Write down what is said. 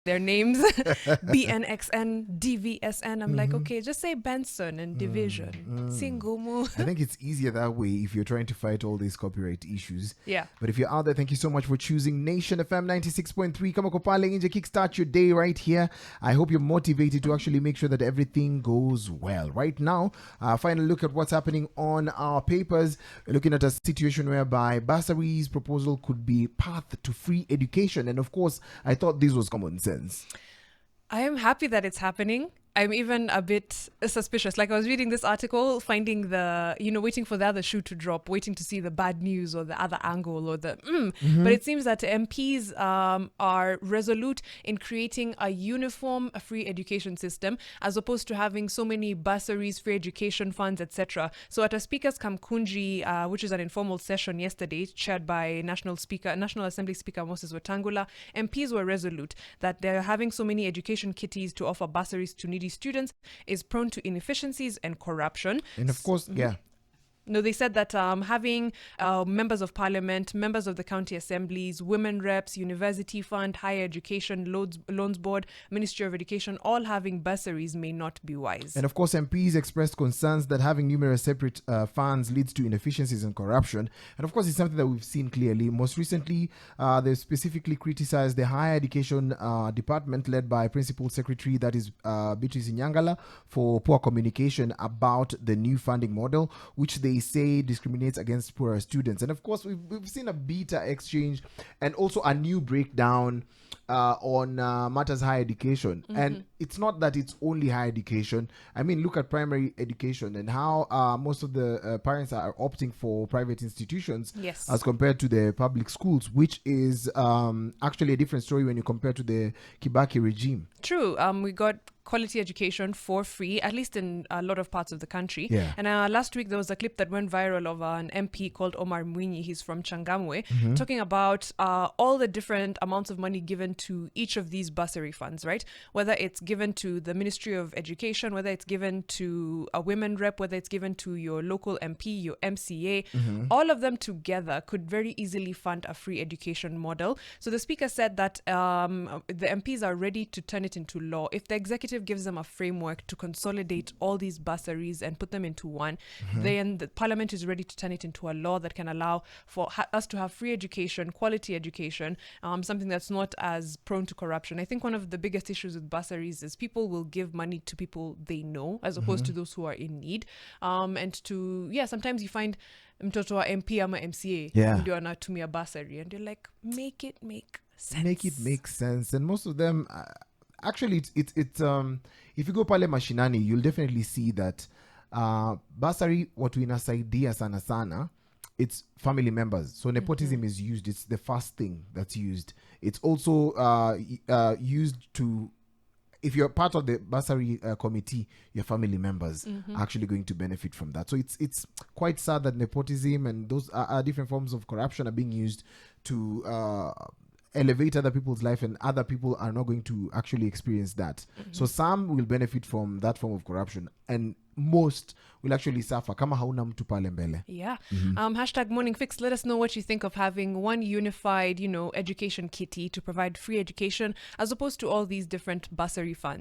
their names, BNXN, DVSN. I'm like, okay, just say Benson and Division. Singumu. I think it's easier that way if you're trying to fight all these copyright issues. Yeah. But if you're out there, thank you so much for choosing Nation FM 96.3. Come on, Kopale Inja, kickstart your day right here. I hope you're motivated to actually make sure that everything goes well. Right now, final look at what's happening on our papers. We're looking at a situation whereby Bursaries proposal could be path to free education. And of course, I thought this was common sense. I am happy that it's happening. I'm even a bit suspicious. Like I was reading this article, finding waiting for the other shoe to drop, waiting to see the bad news or the other angle or the But it seems that MPs are resolute in creating a uniform free education system as opposed to having so many bursaries, free education funds, etc. So at a Speaker's Kamkunji, which is an informal session yesterday, chaired by National Assembly Speaker Moses Wetangula, MPs were resolute that they're having so many education kitties to offer bursaries to needy students is prone to inefficiencies and corruption. And of course, No, they said that having members of parliament, members of the county assemblies, women reps, university fund, higher education, loans board, Ministry of Education, all having bursaries may not be wise. And of course, MPs expressed concerns that having numerous separate funds leads to inefficiencies and corruption. And of course, it's something that we've seen clearly. Most recently, they specifically criticized the higher education department led by Principal Secretary, that is Beatrice Nyangala, for poor communication about the new funding model, which they say discriminates against poorer students. And of course, we've seen a beta exchange and also a new breakdown on matters higher education. And it's not that it's only higher education. I mean, look at primary education and how most of the parents are opting for private institutions as compared to the public schools, which is actually a different story when you compare to the Kibaki regime. True. We got quality education for free, at least in a lot of parts of the country. Yeah. And last week there was a clip that went viral of an MP called Omar Mwinyi. He's from Changamwe, talking about all the different amounts of money given to each of these bursary funds, right? Whether it's given to the Ministry of Education, whether it's given to a women rep, whether it's given to your local MP, your MCA, all of them together could very easily fund a free education model. So the speaker said that the MPs are ready to turn it into law. If the executive gives them a framework to consolidate all these bursaries and put them into one, then the parliament is ready to turn it into a law that can allow for us to have free education, quality education, something that's not as prone to corruption. I think one of the biggest issues with bursaries is people will give money to people they know as opposed to those who are in need. Sometimes you find mtoto wa MP ama MCA ndio anatumia bursary and you're like, make it make sense. Make it make sense. And most of them... Actually, it's if you go pale mashinani, you'll definitely see that bursary watu inasaidia sana, it's family members. So nepotism is used. It's the first thing that's used. It's also used to, if you're part of the bursary committee, your family members are actually going to benefit from that. So it's quite sad that nepotism and those are different forms of corruption are being used to elevate other people's life, and other people are not going to actually experience that. So some will benefit from that form of corruption and most will actually suffer kama hauna mtu pale mbele. Hashtag Morning Fix, let us know what you think of having one unified education kitty to provide free education as opposed to all these different bursary funds.